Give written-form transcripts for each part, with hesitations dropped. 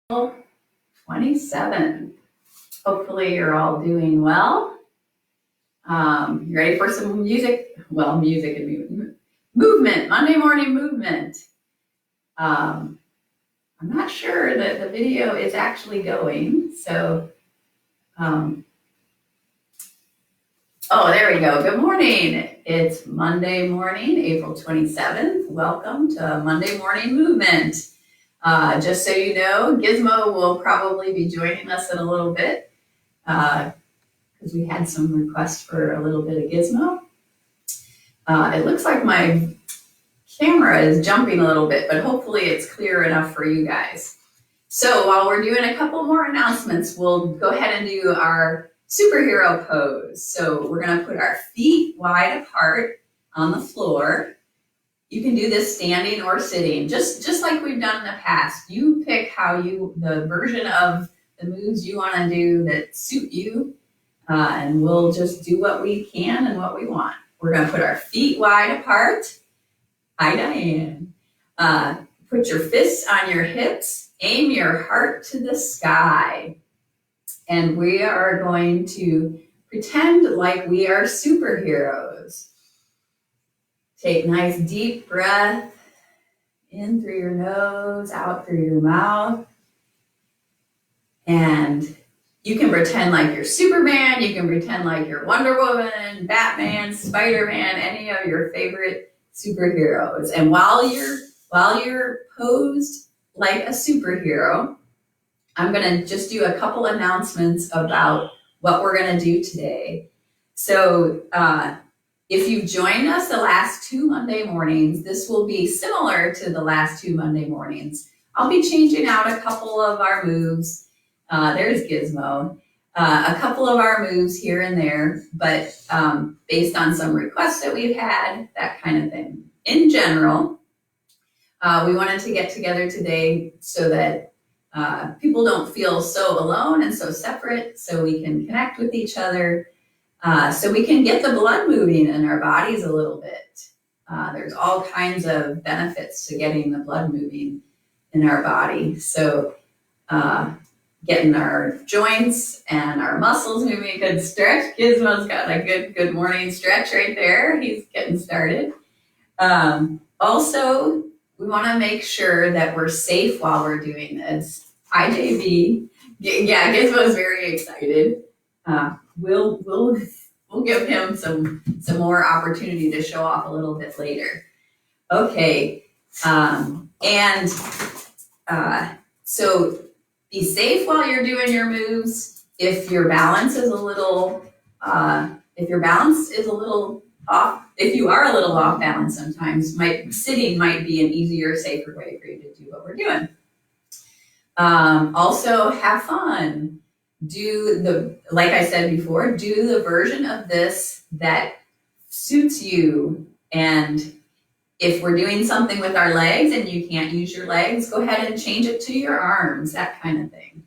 27. Hopefully you're all doing well. You ready for some music? Well, music and movement, Monday morning movement. I'm not sure that the video is actually going, so, oh, there we go. Good morning. It's Monday morning, April 27th. Welcome to Monday Morning Movement. Just so you know, Gizmo will probably be joining us in a little bit because we had some requests for a little bit of Gizmo. It looks like my camera is jumping a little bit, but hopefully it's clear enough for you guys. So while we're doing a couple more announcements, we'll go ahead and do our superhero pose. So we're going to put our feet wide apart on the floor. You can do this standing or sitting, just like we've done in the past. You pick the version of the moves you want to do that suit you, and we'll just do what we can and what we want. We're going to put our feet wide apart. Hi, Diane. Put your fists on your hips, aim your heart to the sky. And we are going to pretend like we are superheroes. Take a nice deep breath in through your nose, out through your mouth. And you can pretend like you're Superman, you can pretend like you're Wonder Woman, Batman, Spider-Man, any of your favorite superheroes. And while you're posed like a superhero, I'm gonna just do a couple announcements about what we're gonna do today. So, if you've joined us the last 2 Monday mornings, this will be similar to the last 2 Monday mornings. I'll be changing out a couple of our moves. There's Gizmo. A couple of our moves here and there, but based on some requests that we've had, that kind of thing. In general, we wanted to get together today so that people don't feel so alone and so separate, so we can connect with each other. So we can get the blood moving in our bodies a little bit. There's all kinds of benefits to getting the blood moving in our body. So getting our joints and our muscles moving, good stretch. Gizmo's got a good morning stretch right there. He's getting started. Also, we want to make sure that we're safe while we're doing this. Hi, JB. Yeah, Gizmo's very excited. We'll give him some more opportunity to show off a little bit later. Okay, so be safe while you're doing your moves. If your balance is a little off, if you are a little off balance sometimes, sitting might be an easier, safer way for you to do what we're doing. Also, have fun. Like I said before, do the version of this that suits you. And if we're doing something with our legs and you can't use your legs, go ahead and change it to your arms, that kind of thing.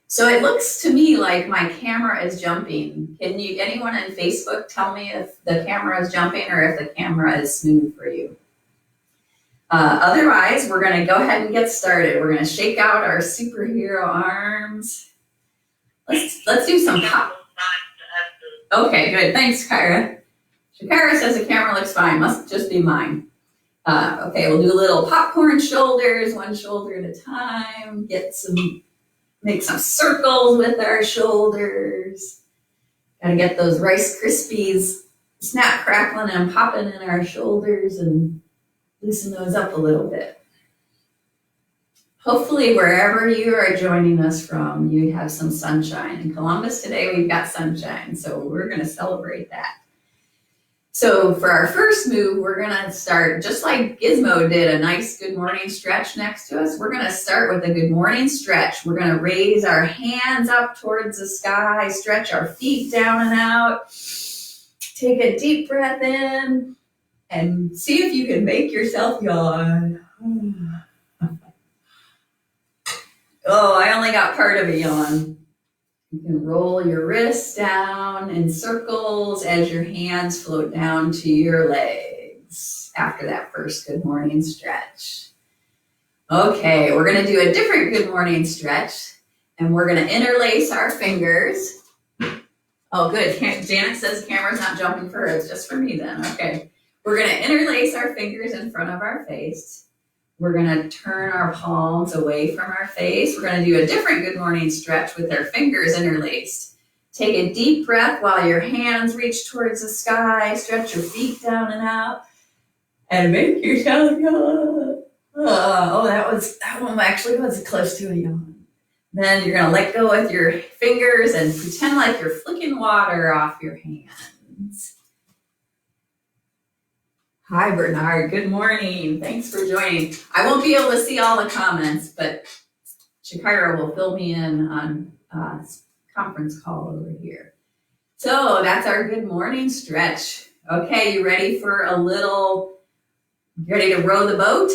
So it looks to me like my camera is jumping. Can anyone on Facebook tell me if the camera is jumping or if the camera is smooth for you? Otherwise, we're going to go ahead and get started. We're going to shake out our superhero arms. Let's do some pop. Okay, good. Thanks, Kyra. Shakira says the camera looks fine. Must just be mine. Okay, we'll do a little popcorn shoulders, one shoulder at a time. Make some circles with our shoulders. Gotta get those Rice Krispies snap, crackling, and popping in our shoulders and loosen those up a little bit. Hopefully, wherever you are joining us from, you have some sunshine. In Columbus today, we've got sunshine, so we're going to celebrate that. So for our first move, we're going to start just like Gizmo did a nice good morning stretch next to us. We're going to start with a good morning stretch. We're going to raise our hands up towards the sky, stretch our feet down and out. Take a deep breath in and see if you can make yourself yawn. Oh, I only got part of a yawn. You can roll your wrists down in circles as your hands float down to your legs after that first good morning stretch. Okay, we're gonna do a different good morning stretch, and we're gonna interlace our fingers. Oh, good. Janet says camera's not jumping for her, it's just for me then. Okay. We're gonna interlace our fingers in front of our face. We're gonna turn our palms away from our face. We're gonna do a different good morning stretch with our fingers interlaced. Take a deep breath while your hands reach towards the sky. Stretch your feet down and out. And make yourself yawn. That one actually was close to a yawn. Then you're gonna let go with your fingers and pretend like you're flicking water off your hands. Hi, Bernard. Good morning. Thanks for joining. I won't be able to see all the comments, but Shakira will fill me in on conference call over here. So that's our good morning stretch. Okay, you ready for ready to row the boat?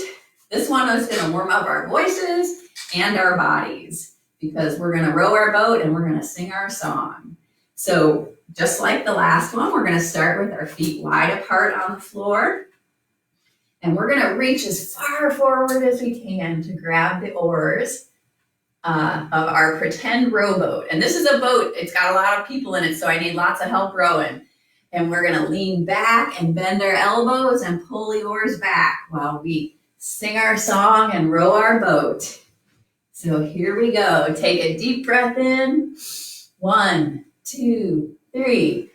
This one is going to warm up our voices and our bodies because we're going to row our boat and we're going to sing our song. So just like the last one, we're going to start with our feet wide apart on the floor. And we're going to reach as far forward as we can to grab the oars of our pretend rowboat. And this is a boat, it's got a lot of people in it, so I need lots of help rowing. And we're gonna lean back and bend our elbows and pull the oars back while we sing our song and row our boat. So here we go. Take a deep breath in. 1, 2, 3.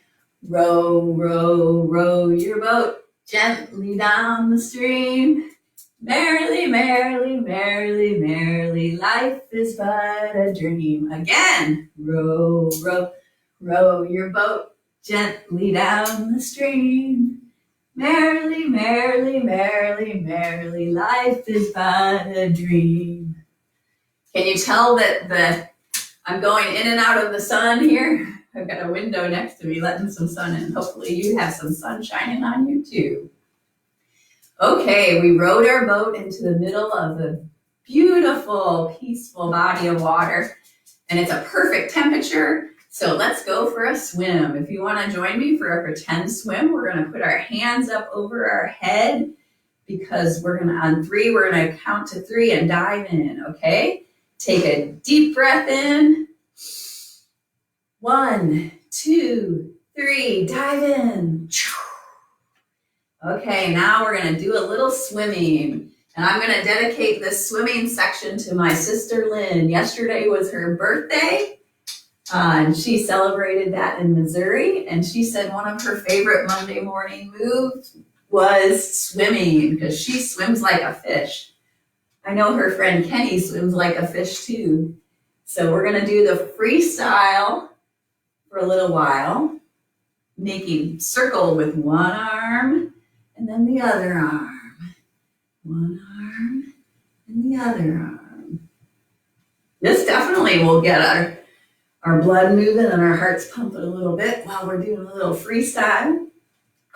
Row, row, row your boat gently down the stream. Merrily, merrily, merrily, merrily, life is but a dream. Again, row, row, row your boat gently down the stream. Merrily, merrily, merrily, merrily, life is but a dream. Can you tell that I'm going in and out of the sun here? I've got a window next to me letting some sun in. Hopefully you have some sun shining on you too. Okay, we rowed our boat into the middle of a beautiful, peaceful body of water, and it's a perfect temperature, so let's go for a swim. If you want to join me for a pretend swim, we're going to put our hands up over our head because on 3, we're going to count to 3 and dive in, okay? Take a deep breath in. 1, 2, 3, dive in. Okay, now we're going to do a little swimming, and I'm going to dedicate this swimming section to my sister Lynn. Yesterday was her birthday, and she celebrated that in Missouri, and she said one of her favorite Monday morning moves was swimming because she swims like a fish. I know her friend Kenny swims like a fish too. So we're going to do the freestyle for a little while, making circle with one arm and then the other arm. One arm and the other arm. This definitely will get our blood moving and our hearts pumping a little bit while we're doing a little freestyle.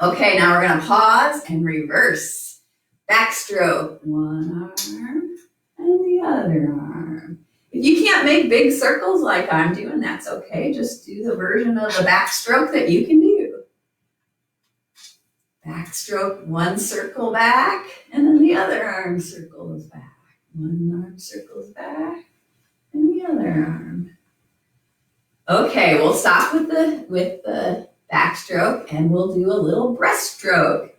Okay, now we're going to pause and reverse. Backstroke. One arm and the other arm. If you can't make big circles like I'm doing, that's okay. Just do the version of the backstroke that you can do. Backstroke, one circle back, and then the other arm circles back. One arm circles back, and the other arm. Okay, we'll stop with the backstroke, and we'll do a little breaststroke.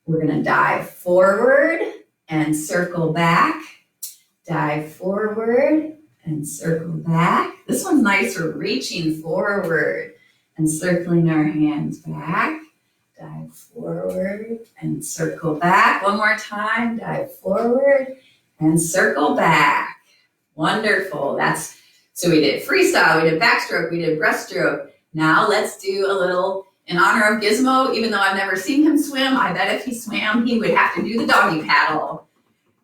We're going to dive forward and circle back. Dive forward and circle back. This one's nice for reaching forward and circling our hands back. Dive forward and circle back. One more time. Dive forward and circle back. Wonderful. So we did freestyle, we did backstroke, we did breaststroke. Now let's do a little in honor of Gizmo. Even though I've never seen him swim, I bet if he swam, he would have to do the doggy paddle.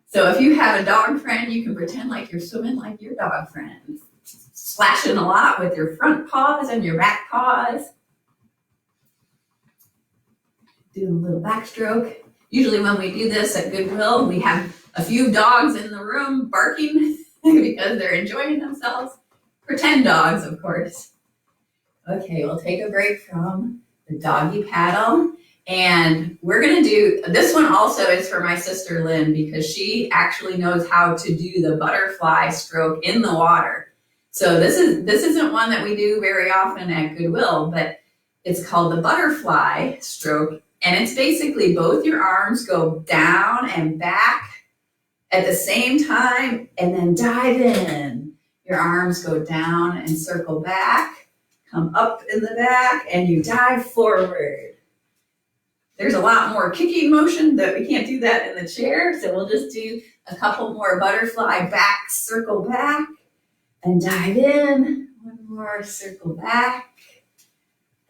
So if you have a dog friend, you can pretend like you're swimming like your dog friend. Splashing a lot with your front paws and your back paws. Do a little backstroke. Usually when we do this at Goodwill, we have a few dogs in the room barking because they're enjoying themselves. Pretend dogs, of course. Okay, we'll take a break from the doggy paddle And we're going to do, this one also is for my sister Lynn, because she actually knows how to do the butterfly stroke in the water. So this isn't one that we do very often at Goodwill, but it's called the butterfly stroke. And it's basically both your arms go down and back at the same time, and then dive in. Your arms go down and circle back, come up in the back, and you dive forward. There's a lot more kicking motion, that we can't do that in the chair, so we'll just do a couple more butterfly back, circle back, and dive in. One more, circle back,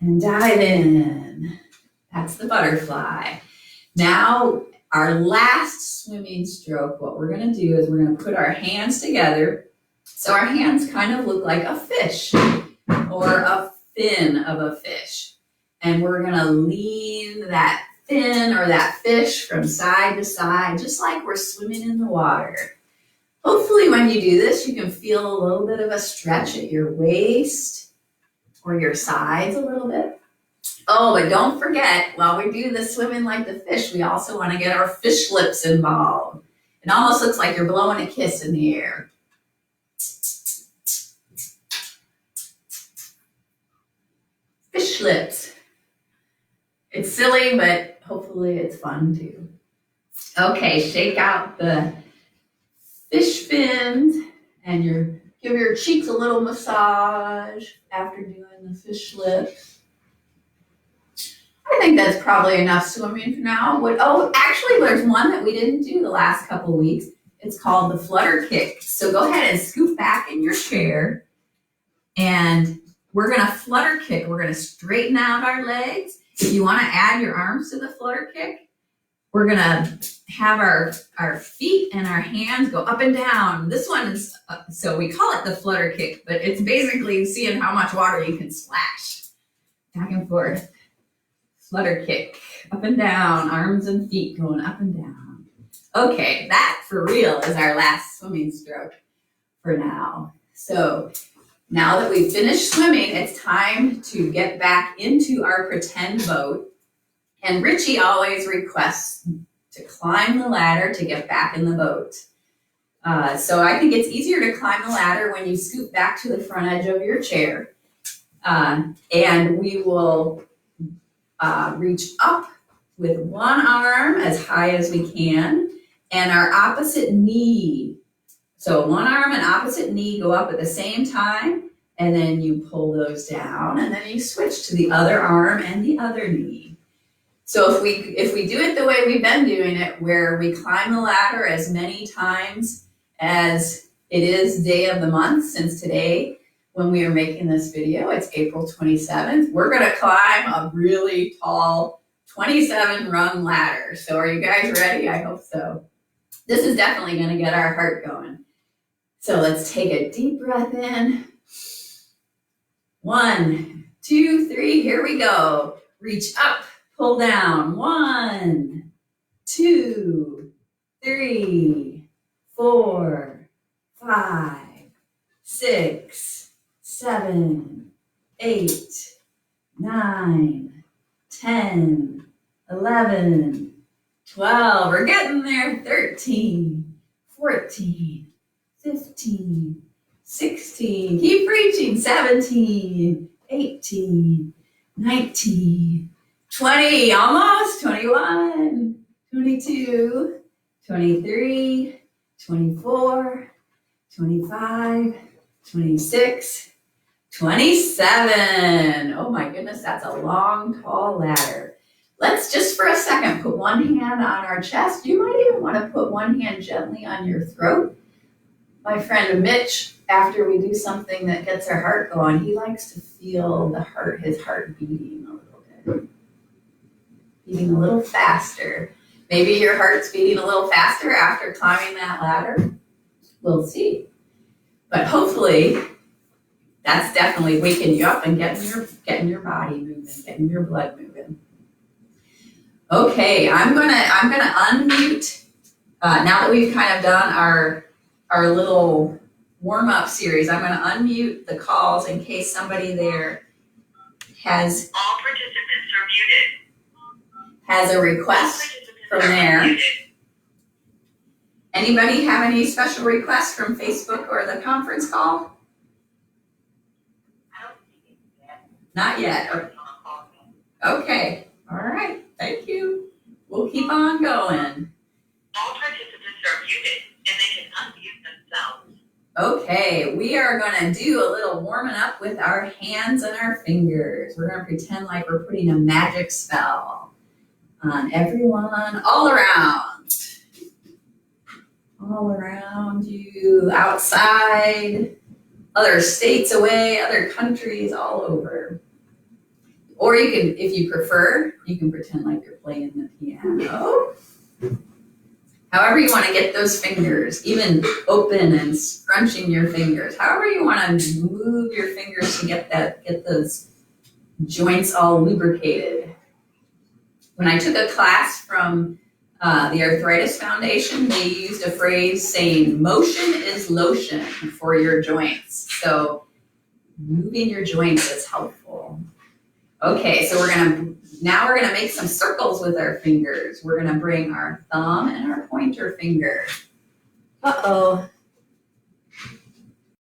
and dive in. That's the butterfly. Now, our last swimming stroke, what we're gonna do is we're gonna put our hands together, so our hands kind of look like a fish, or a fin of a fish. And we're gonna lean that fin or that fish from side to side, just like we're swimming in the water. Hopefully when you do this, you can feel a little bit of a stretch at your waist or your sides a little bit. Oh, but don't forget, while we do the swimming like the fish, we also wanna get our fish lips involved. It almost looks like you're blowing a kiss in the air. Fish lips. It's silly, but hopefully it's fun too. Okay, shake out the fish fins and give your cheeks a little massage after doing the fish lips. I think that's probably enough swimming for now. Actually, there's one that we didn't do the last couple weeks. It's called the Flutter Kick. So go ahead and scoot back in your chair, and we're gonna flutter kick. We're gonna straighten out our legs. If you wanna add your arms to the flutter kick, we're gonna have our feet and our hands go up and down. This one is, so we call it the flutter kick, but it's basically seeing how much water you can splash. Back and forth. Flutter kick, up and down, arms and feet going up and down. Okay, that for real is our last swimming stroke for now. So now that we've finished swimming, it's time to get back into our pretend boat. And Richie always requests to climb the ladder to get back in the boat. So I think it's easier to climb the ladder when you scoot back to the front edge of your chair. And we will reach up with one arm as high as we can, and our opposite knee. So one arm and opposite knee go up at the same time, and then you pull those down, and then you switch to the other arm and the other knee. So if we do it the way we've been doing it, where we climb the ladder as many times as it is day of the month, since today, when we are making this video, it's April 27th, we're gonna climb a really tall 27 rung ladder. So are you guys ready? I hope so. This is definitely gonna get our heart going. So let's take a deep breath in. 1, 2, 3, here we go. Reach up, pull down. 1, 2, 3, 4, 5, 6, 7, 8, 9, 10, 11, 12. We're getting there. 13, 14, 15, 16. Keep reaching. 17, 18, 19, 20. Almost. 21, 22, 23, 24, 25, 26, 27. Oh my goodness, that's a long, tall ladder. Let's just for a second put one hand on our chest. You might even want to put one hand gently on your throat. My friend Mitch, after we do something that gets our heart going, he likes to feel his heart beating a little bit. Beating a little faster. Maybe your heart's beating a little faster after climbing that ladder. We'll see. But hopefully, that's definitely waking you up and getting your body moving, getting your blood moving. Okay, I'm gonna unmute. Now that we've kind of done our little warm-up series, I'm gonna unmute the calls in case somebody there has. All participants are muted. has a request from there. Anybody have any special requests from Facebook or the conference call? Not yet. Okay. All right. Thank you. We'll keep on going. All participants are muted and they can unmute themselves. Okay, we are going to do a little warming up with our hands and our fingers. We're going to pretend like we're putting a magic spell on everyone all around you, outside, other states away, other countries, all over. Or you can, if you prefer, you can pretend like you're playing the piano. However you want to get those fingers, even open and scrunching your fingers. However you want to move your fingers to get those joints all lubricated. When I took a class from the Arthritis Foundation, they used a phrase saying, motion is lotion for your joints. So moving your joints is helpful. Okay, so now we're gonna make some circles with our fingers. We're gonna bring our thumb and our pointer finger. Uh-oh,